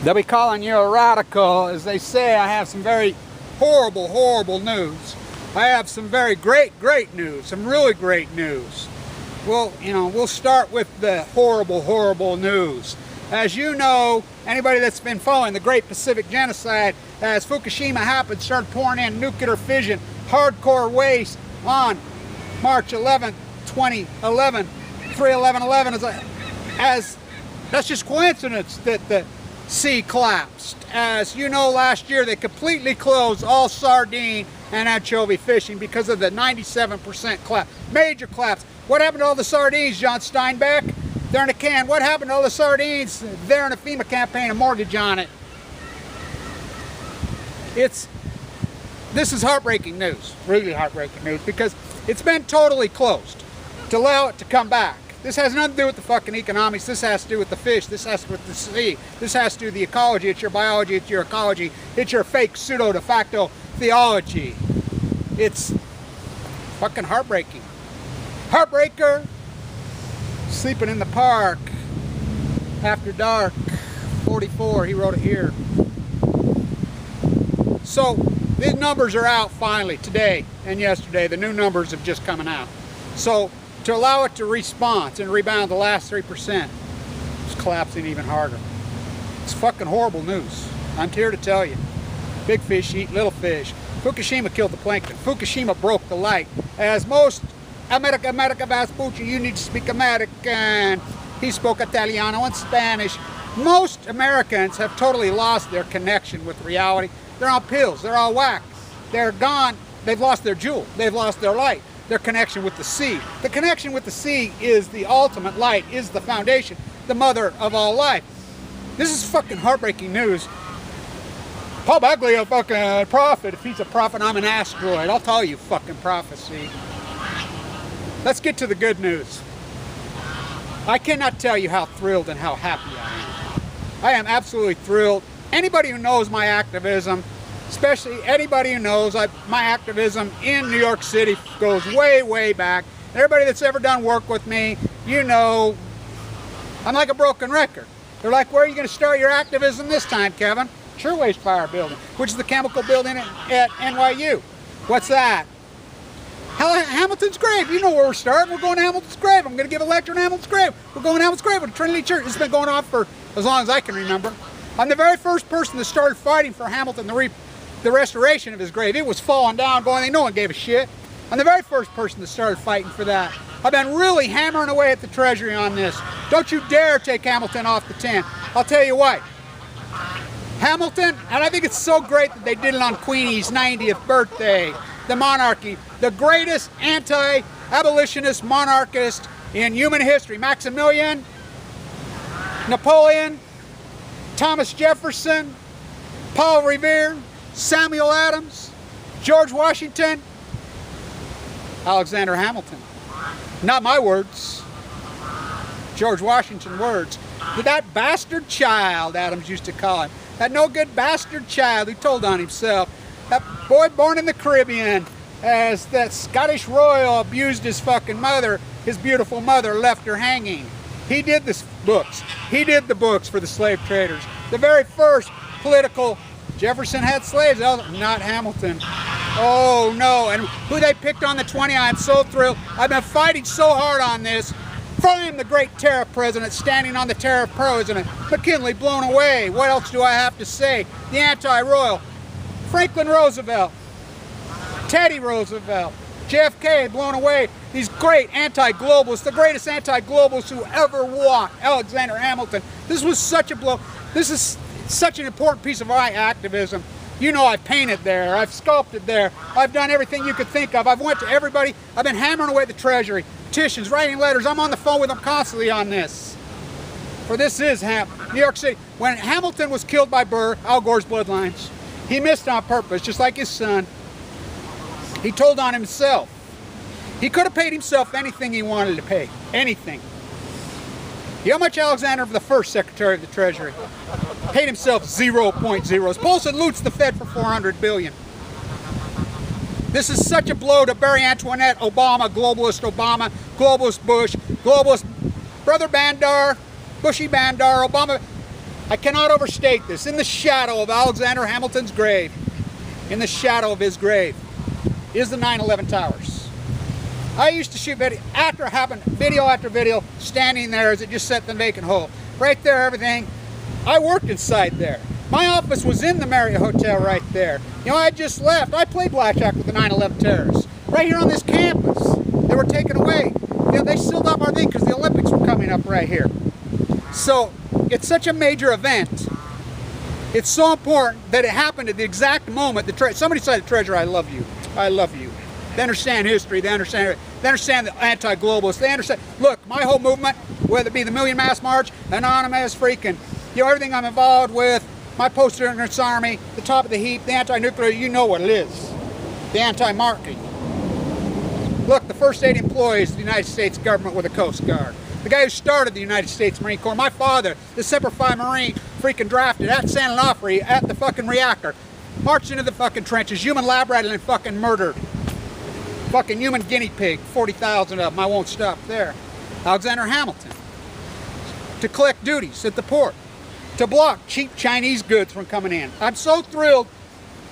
They'll be calling you a radical. As they say, I have some very horrible, horrible news. I have some very great news, some really great news. Well, you know, we'll start with the horrible, horrible news. As you know, anybody that's been following the Great Pacific Genocide, as Fukushima happened, started pouring in nuclear fission, hardcore waste on March 11th, 2011, 3/11/11, as that's just coincidence that the sea collapsed. As you know, last year they completely closed all sardine and anchovy fishing because of the 97% collapse, major collapse. What happened to all the sardines, John Steinbeck? They're in a can. What happened to all the sardines? They're in a FEMA campaign, a mortgage on it. This is heartbreaking news, really heartbreaking news, because it's been totally closed to allow it to come back. This has nothing to do with the fucking economics. This has to do with the fish. This has to do with the sea. This has to do with the ecology. It's your biology. It's your ecology. It's your fake pseudo de facto theology. It's fucking heartbreaking. Heartbreaker. Sleeping in the park after dark. 44. He wrote it here. So these numbers are out finally today and yesterday. The new numbers have just coming out. So to allow it to response and rebound the last 3%, it's collapsing even harder. It's fucking horrible news. I'm here to tell you. Big fish eat little fish. Fukushima killed the plankton. Fukushima broke the light. As most America Vespucci, you need to speak American. He spoke Italiano and Spanish. Most Americans have totally lost their connection with reality. They're on pills. They're on whack. They're gone. They've lost their jewel. They've lost their light. Their connection with the sea. The connection with the sea is the ultimate light, is the foundation, the mother of all life. This is fucking heartbreaking news. Paul Bagley a fucking prophet. If he's a prophet, I'm an asteroid. I'll tell you fucking prophecy. Let's get to the good news. I cannot tell you how thrilled and how happy I am. I am absolutely thrilled. Anybody who knows my activism, especially anybody who knows my activism in New York City goes way, way back. Everybody that's ever done work with me, you know, I'm like a broken record. They're like, where are you going to start your activism this time, Kevin? Sure Waste Fire Building, which is the chemical building at NYU. What's that? Hamilton's grave. You know where we're starting. We're going to Hamilton's grave. I'm going to give a lecture on Hamilton's grave. We're going to Hamilton's grave with Trinity Church. It's been going on for as long as I can remember. I'm the very first person that started fighting for Hamilton, the restoration of his grave. It was falling down, going, no one gave a shit. I'm the very first person that started fighting for that. I've been really hammering away at the Treasury on this. Don't you dare take Hamilton off the 10. I'll tell you why. Hamilton, and I think it's so great that they did it on Queenie's 90th birthday. The monarchy, the greatest anti-abolitionist monarchist in human history. Maximilian, Napoleon, Thomas Jefferson, Paul Revere, Samuel Adams, George Washington, Alexander Hamilton. Not my words. George Washington words. That bastard child, Adams used to call him. That no good bastard child who told on himself. That boy born in the Caribbean, as that Scottish royal abused his fucking mother, his beautiful mother left her hanging. He did the books. He did the books for the slave traders. The very first political, Jefferson had slaves, not Hamilton. Oh no, and who they picked on the 20, I'm so thrilled. I've been fighting so hard on this. From the great tariff president, standing on the tariff president, McKinley blown away. What else do I have to say? The anti-royal, Franklin Roosevelt, Teddy Roosevelt, JFK blown away. These great anti-globalists, the greatest anti-globalists who ever walked, Alexander Hamilton. This was such a blow. This is such an important piece of my activism. You know, I've painted there, I've sculpted there, I've done everything you could think of. I've went to everybody, I've been hammering away at the Treasury, petitions, writing letters. I'm on the phone with them constantly on this. For this is New York City. When Hamilton was killed by Burr, Al Gore's bloodlines, he missed on purpose, just like his son. He told on himself. He could have paid himself anything he wanted to pay. Anything. You know how much Alexander the First Secretary of the Treasury paid himself 0.0. Paulson loots the Fed for $400 billion. This is such a blow to Barry Antoinette Obama, globalist Bush, globalist Brother Bandar, Bushy Bandar, Obama. I cannot overstate this. In the shadow of Alexander Hamilton's grave, in the shadow of his grave, is the 9/11 towers. I used to shoot video after it happened, video after video, standing there as it just set the vacant hole. Right there, everything. I worked inside there. My office was in the Marriott Hotel right there. You know, I just left. I played blackjack with the 9/11 terrorists. Right here on this campus. They were taken away. You know, they sealed up our thing because the Olympics were coming up right here. So, it's such a major event. It's so important that it happened at the exact moment. Somebody said, "Treasure, I love you. I love you." They understand history. They understand the anti-globalists. They understand. Look, my whole movement, whether it be the Million Mass March, Anonymous, freaking, you know, everything I'm involved with, my post-ignorance army, the top of the heap, the anti-nuclear, you know what it is. The anti-market. Look, the first 8 employees of the United States government were the Coast Guard. The guy who started the United States Marine Corps, my father, the Semper Fi Marine, freaking drafted at San Onofre at the fucking reactor, marched into the fucking trenches, human lab rat and fucking murdered. Fucking human guinea pig, 40,000 of them, I won't stop there. Alexander Hamilton, to collect duties at the port, to block cheap Chinese goods from coming in. I'm so thrilled.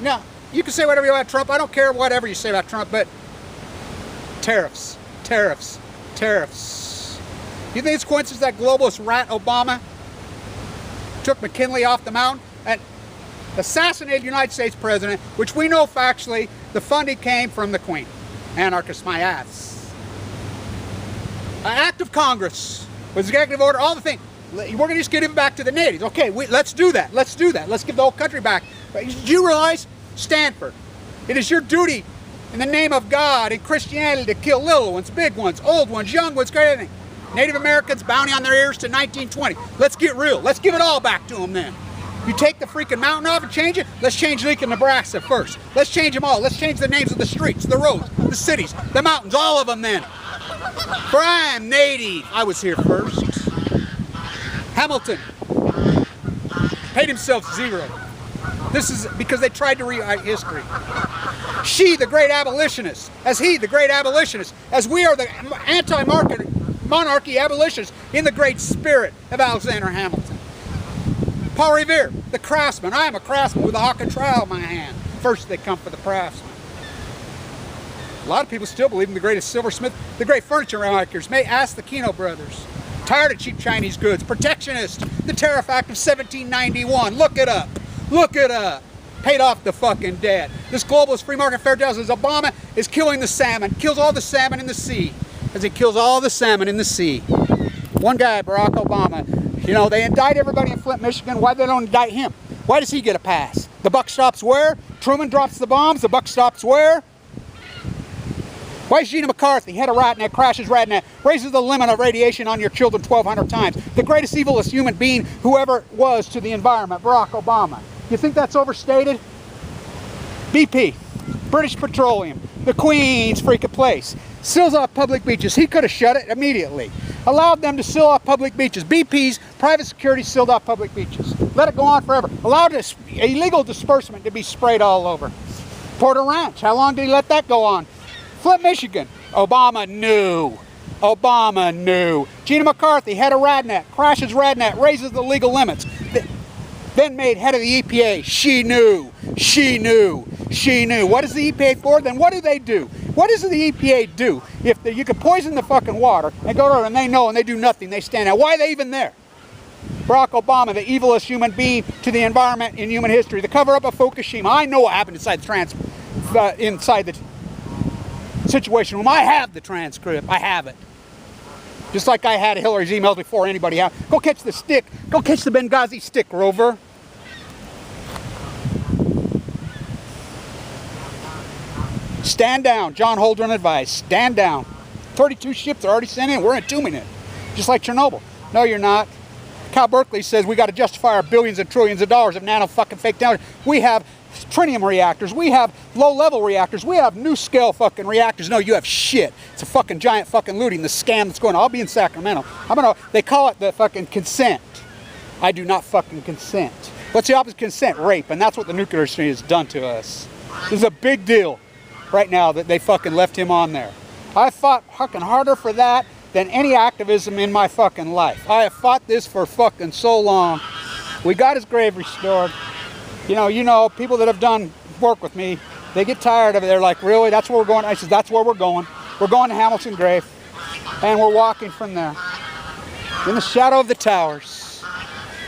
Now, you can say whatever you want about Trump, I don't care whatever you say about Trump, but tariffs, tariffs, tariffs. You think it's coincidence that globalist rat Obama took McKinley off the mountain and assassinated the United States president, which we know factually the funding came from the Queen. Anarchist my ass. An act of Congress was executive order, all the things. We're going to just give it back to the natives. Okay, let's do that. Let's do that. Let's give the whole country back. But did you realize, Stanford, it is your duty in the name of God and Christianity to kill little ones, big ones, old ones, young ones, everything. Native Americans, bounty on their ears to 1920. Let's get real. Let's give it all back to them then. You take the freaking mountain off and change it? Let's change Lincoln, Nebraska first. Let's change them all. Let's change the names of the streets, the roads, the cities, the mountains, all of them then. For I am native. I was here first. Hamilton paid himself 0. This is because they tried to rewrite history. She, the great abolitionist, as he, the great abolitionist, as we are the anti-monarchy abolitionists in the great spirit of Alexander Hamilton. Paul Revere, the craftsman. I am a craftsman with a hawk and trowel in my hand. First they come for the craftsman. A lot of people still believe in the greatest silversmith, the great furniture makers. May ask the Kino brothers. Tired of cheap Chinese goods. Protectionist. The Tariff Act of 1791. Look it up. Look it up. Paid off the fucking debt. This globalist free market fair tells us Obama is killing the salmon. Kills all the salmon in the sea. As he kills all the salmon in the sea. One guy, Barack Obama. You know, they indict everybody in Flint, Michigan. Why they don't indict him? Why does he get a pass? The buck stops where? Truman drops the bombs. The buck stops where? Why is Gina McCarthy, head of RatNet, crashes RatNet, raises the limit of radiation on your children 1,200 times? The greatest evilest human being whoever was to the environment, Barack Obama. You think that's overstated? BP, British Petroleum, the Queen's freaking place. Seals off public beaches. He could have shut it immediately. Allowed them to seal off public beaches. BP's private security sealed off public beaches. Let it go on forever. Allowed illegal disbursement to be sprayed all over. Porter Ranch, how long did he let that go on? Flint, Michigan, Obama knew. Obama knew. Gina McCarthy, head of RadNet, crashes RadNet, raises the legal limits. Then made head of the EPA. She knew. She knew. She knew. What is the EPA for? Then what do they do? What does the EPA do? If you could poison the fucking water and go to and they know and they do nothing, they stand out. Why are they even there? Barack Obama, the evilest human being to the environment in human history. The cover-up of Fukushima. I know what happened inside the situation room. I have the transcript. I have it. Just like I had Hillary's emails before anybody had. Go catch the stick. Go catch the Benghazi stick, Rover. Stand down. John Holdren advice. Stand down. 32 ships are already sent in. We're entombing it. Just like Chernobyl. No, you're not. Cal Berkeley says we got to justify our billions and trillions of dollars of nano fucking fake down. We have tritium reactors. We have low-level reactors. We have new-scale fucking reactors. No, you have shit. It's a fucking giant fucking looting. The scam that's going on. I'll be in Sacramento. They call it the fucking consent. I do not fucking consent. What's the opposite of consent? Rape. And that's what the nuclear industry has done to us. This is a big deal right now that they fucking left him on there. I fought fucking harder for that than any activism in my fucking life. I have fought this for fucking so long. We got his grave restored. You know, people that have done work with me, they get tired of it. They're like, really? That's where we're going? I said, that's where we're going. We're going to Hamilton grave. And we're walking from there. In the shadow of the towers.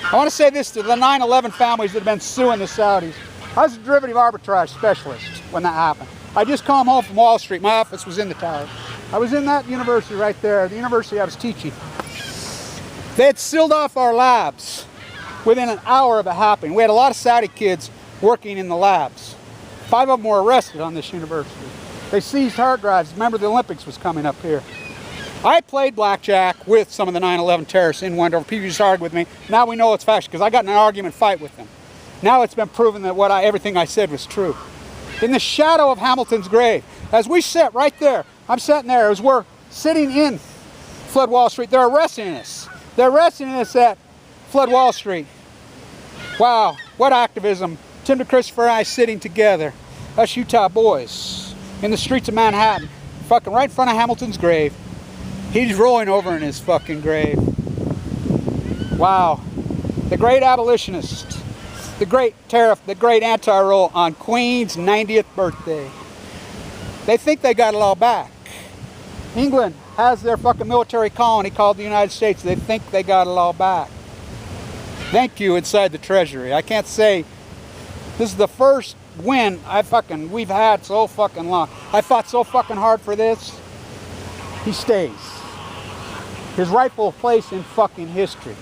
I want to say this to the 9/11 families that have been suing the Saudis. I was a derivative arbitrage specialist when that happened. I just come home from Wall Street. My office was in the tower. I was in that university right there, the university I was teaching. They had sealed off our labs within an hour of it happening. We had a lot of Saudi kids working in the labs. 5 of them were arrested on this university. They seized hard drives. Remember, the Olympics was coming up here. I played blackjack with some of the 9/11 terrorists in Wendover. People used to argue with me. Now we know it's fact because I got in an argument fight with them. Now it's been proven that everything I said was true. In the shadow of Hamilton's grave, as we sit right there, I'm sitting there as we're sitting in Flood Wall Street. They're arresting us. They're arresting us at Flood Wall Street. Wow, what activism. Tim to Christopher and I sitting together, us Utah boys, in the streets of Manhattan, fucking right in front of Hamilton's grave. He's rolling over in his fucking grave. Wow. The great abolitionist, the great tariff, the great anti-roll on Queen's 90th birthday. They think they got it all back. England has their fucking military colony called the United States. They think they got it all back. Thank you inside the Treasury. I can't say this is the first win we've had so fucking long. I fought so fucking hard for this. He stays. His rightful place in fucking history.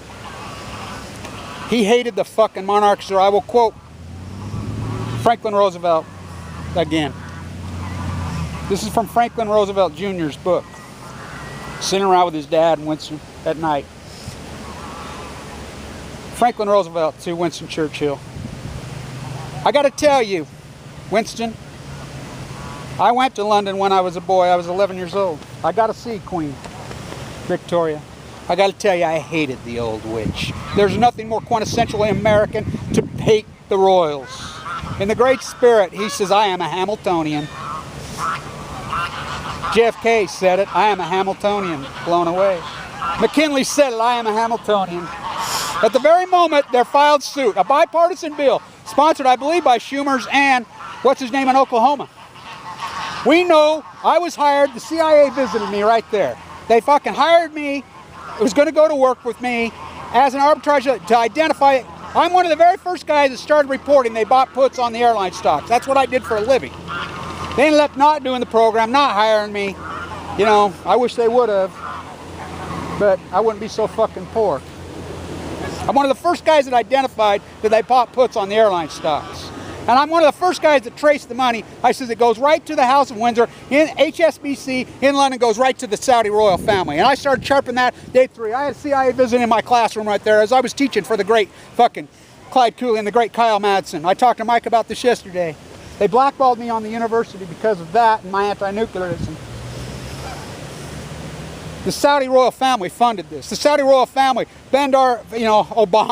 He hated the fucking monarchs, or I will quote Franklin Roosevelt again. This is from Franklin Roosevelt Jr.'s book. Sitting around with his dad in Winston at night. Franklin Roosevelt to Winston Churchill. I got to tell you, Winston, I went to London when I was a boy. I was 11 years old. I got to see Queen Victoria. I got to tell you, I hated the old witch. There's nothing more quintessentially American to hate the royals. In the great spirit, he says, I am a Hamiltonian. JFK said it, I am a Hamiltonian, blown away. McKinley said it, I am a Hamiltonian. At the very moment, they're filed suit, a bipartisan bill, sponsored, I believe, by Schumer's and what's his name in Oklahoma. We know I was hired, the CIA visited me right there. They fucking hired me. It was going to go to work with me as an arbitrage to identify it. I'm one of the very first guys that started reporting they bought puts on the airline stocks. That's what I did for a living. They ended up not doing the program, not hiring me. You know, I wish they would have, but I wouldn't be so fucking poor. I'm one of the first guys that identified that they bought puts on the airline stocks. And I'm one of the first guys that traced the money. I says it goes right to the House of Windsor, in HSBC, in London, goes right to the Saudi royal family. And I started sharpening that day 3. I had a CIA visit in my classroom right there as I was teaching for the great fucking Clyde Cooley and the great Kyle Madsen. I talked to Mike about this yesterday. They blackballed me on the university because of that and my anti-nuclearism. The Saudi royal family funded this. The Saudi royal family, Obama,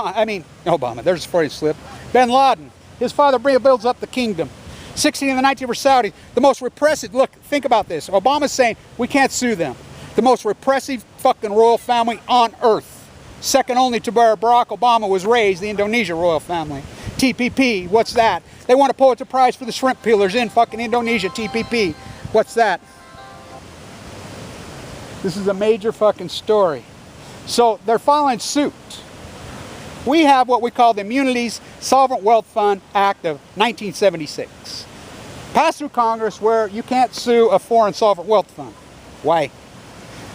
there's a Freudian slip. Bin Laden. His father builds up the kingdom. 16 of the 19 were Saudi. The most repressive, look, think about this. Obama's saying we can't sue them. The most repressive fucking royal family on earth. Second only to where Barack Obama was raised, the Indonesia royal family. TPP, what's that? They won a Pulitzer Prize for the shrimp peelers in fucking Indonesia, TPP. What's that? This is a major fucking story. So they're filing suit. We have what we call the Immunities Sovereign Wealth Fund Act of 1976. Passed through Congress where you can't sue a foreign sovereign wealth fund. Why?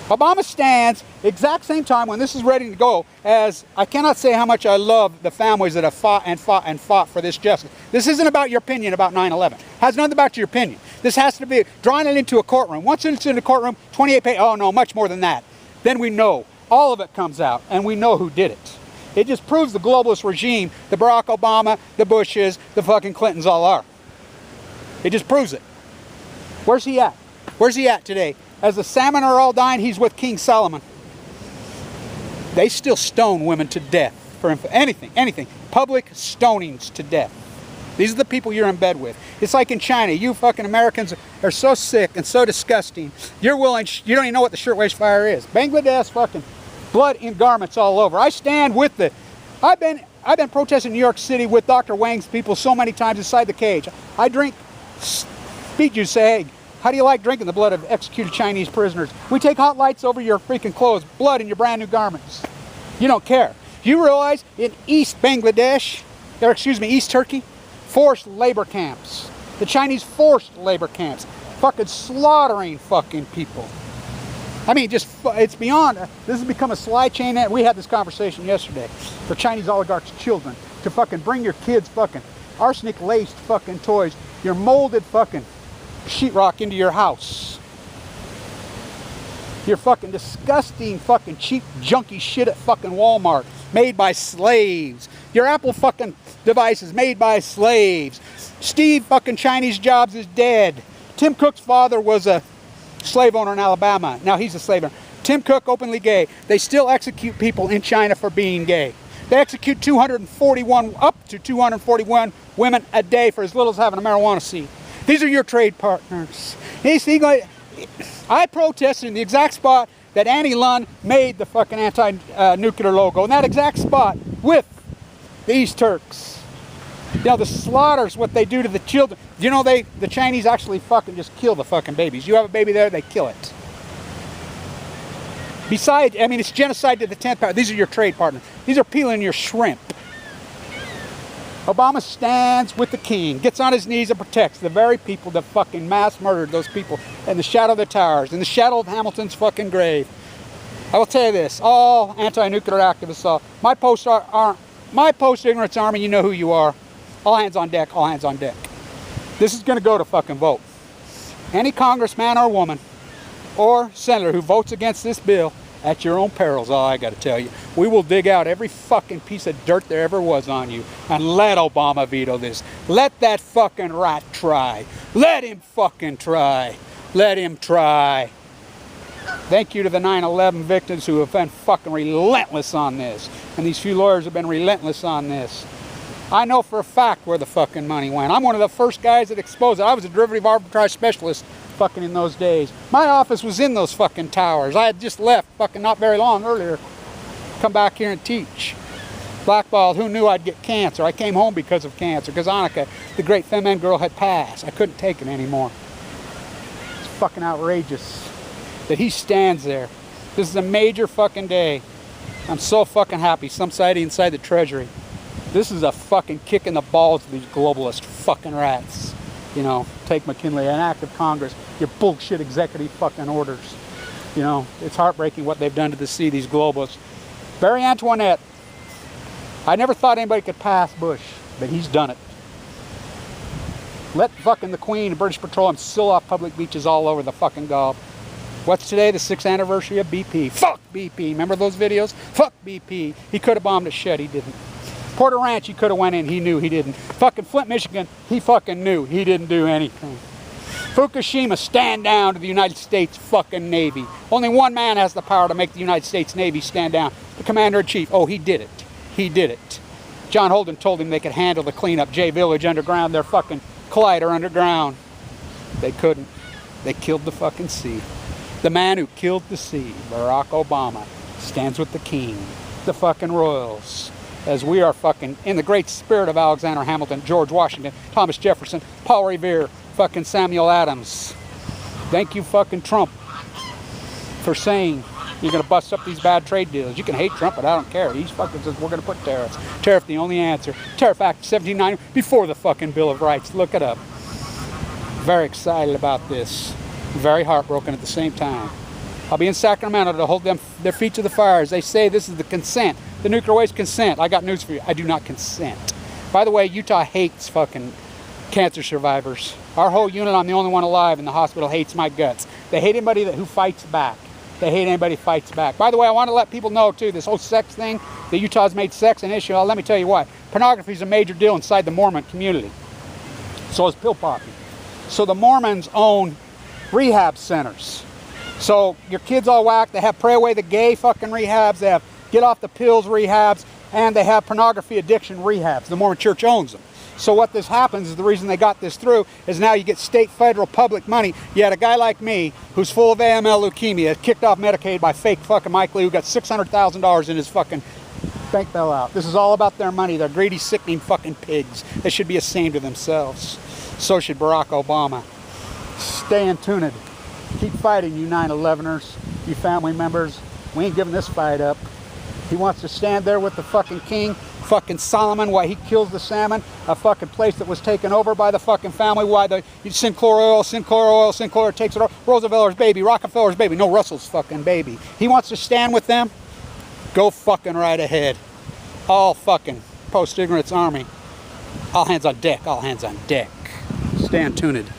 Obama stands exact same time when this is ready to go as I cannot say how much I love the families that have fought and fought and fought for this justice. This isn't about your opinion about 9/11. Has nothing about your opinion. This has to be drawing it into a courtroom. Once it's in a courtroom, 28 pages, oh no, much more than that. Then we know. All of it comes out and we know who did it. It just proves the globalist regime, the Barack Obama, the Bushes, the fucking Clintons all are. It just proves it. Where's he at? Where's he at today? As the salmon are all dying, he's with King Solomon. They still stone women to death for anything. Public stonings to death. These are the people you're in bed with. It's like in China. You fucking Americans are so sick and so disgusting. You're willing, you don't even know what the shirtwaist fire is. Bangladesh fucking blood in garments all over. I stand with the, I've been protesting in New York City with Dr. Wang's people so many times inside the cage. I drink beet juice, say, hey, how do you like drinking the blood of executed Chinese prisoners? We take hot lights over your freaking clothes, blood in your brand new garments. You don't care. You realize in East Bangladesh, or excuse me, East Turkey, forced labor camps. The Chinese forced labor camps. Fucking slaughtering fucking people. I mean, just, it's beyond, this has become a supply chain. We had this conversation yesterday. For Chinese oligarchs' children to fucking bring your kids fucking arsenic-laced fucking toys, your molded fucking sheetrock into your house. Your fucking disgusting fucking cheap junky shit at fucking Walmart made by slaves. Your Apple fucking devices made by slaves. Steve fucking Chinese Jobs is dead. Tim Cook's father was a slave owner in Alabama. Now he's a slave owner. Tim Cook, openly gay. They still execute people in China for being gay. They execute 241, up to 241 women a day for as little as having a marijuana seed. These are your trade partners. I protested in the exact spot that Annie Lunn made the fucking anti-nuclear logo. In that exact spot with the East Turks. You know, the slaughters, what they do to the children. You know, the Chinese actually fucking just kill the fucking babies. You have a baby there, they kill it. Besides, I mean, it's genocide to the 10th power. These are your trade partners. These are peeling your shrimp. Obama stands with the king, gets on his knees and protects the very people that fucking mass murdered those people in the shadow of the towers, in the shadow of Hamilton's fucking grave. I will tell you this, all anti-nuclear activists, my post-ignorance army, you know who you are. All hands on deck, all hands on deck. This is going to go to fucking vote. Any congressman or woman or senator who votes against this bill, at your own perils, all I got to tell you. We will dig out every fucking piece of dirt there ever was on you and let Obama veto this. Let that fucking rat try. Let him fucking try. Let him try. Thank you to the 9/11 victims who have been fucking relentless on this. And these few lawyers have been relentless on this. I know for a fact where the fucking money went. I'm one of the first guys that exposed it. I was a derivative arbitrage specialist fucking in those days. My office was in those fucking towers. I had just left fucking not very long earlier. Come back here and teach. Blackballed, who knew I'd get cancer? I came home because of cancer. Because Annika, the great feminine girl, had passed. I couldn't take it anymore. It's fucking outrageous that he stands there. This is a major fucking day. I'm so fucking happy. Some side inside the Treasury. This is a fucking kick in the balls to these globalist fucking rats. You know, take McKinley, an act of Congress, your bullshit executive fucking orders. You know, it's heartbreaking what they've done to the sea, these globalists. Marie Antoinette, I never thought anybody could pass Bush, but he's done it. Let fucking the Queen and British Petroleum seal off public beaches all over the fucking Gulf. What's today? The 6th anniversary of BP. Fuck BP. Remember those videos? Fuck BP. He could have bombed a shed, he didn't. Porter Ranch, he could have went in, he knew he didn't. Fucking Flint, Michigan, he fucking knew he didn't do anything. Fukushima, stand down to the United States fucking Navy. Only one man has the power to make the United States Navy stand down. The Commander-in-Chief. Oh, he did it. He did it. John Holden told him they could handle the cleanup. J Village underground, their fucking collider underground. They couldn't. They killed the fucking sea. The man who killed the sea, Barack Obama, stands with the king, the fucking royals. As we are fucking in the great spirit of Alexander Hamilton, George Washington, Thomas Jefferson, Paul Revere, fucking Samuel Adams. Thank you fucking Trump for saying you're going to bust up these bad trade deals. You can hate Trump, but I don't care. He's fucking says we're going to put tariffs. Tariff the only answer. Tariff Act 1790 before the fucking Bill of Rights. Look it up. Very excited about this. Very heartbroken at the same time. I'll be in Sacramento to hold their feet to the fire as they say this is the consent. The nuclear waste consent. I got news for you. I do not consent. By the way, Utah hates fucking cancer survivors. Our whole unit, I'm the only one alive in the hospital, hates my guts. They hate anybody who fights back. They hate anybody who fights back. By the way, I want to let people know too, this whole sex thing, that Utah's made sex an issue. Let me tell you why. Pornography is a major deal inside the Mormon community. So is pill popping. So the Mormons own rehab centers. So your kids all whack, they have Pray Away the Gay fucking rehabs, they have Get Off the Pills rehabs, and they have pornography addiction rehabs. The Mormon Church owns them. So what this happens is the reason they got this through is now you get state, federal, public money. You had a guy like me who's full of AML leukemia, kicked off Medicaid by fake fucking Mike Lee, who got $600,000 in his fucking Bank bailout. This is all about their money. They're greedy, sickening fucking pigs. They should be ashamed of themselves. So should Barack Obama. Stay in tuned. Keep fighting, you 9/11ers, you family members. We ain't giving this fight up. He wants to stand there with the fucking king, fucking Solomon, while he kills the salmon, a fucking place that was taken over by the fucking family, why the Sinclair oil, Sinclair takes it over. Roosevelt's baby, Rockefeller's baby, no, Russell's fucking baby. He wants to stand with them. Go fucking right ahead. All fucking post-ignorance army. All hands on deck, all hands on deck. Stay tuned.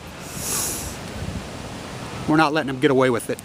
We're not letting them get away with it.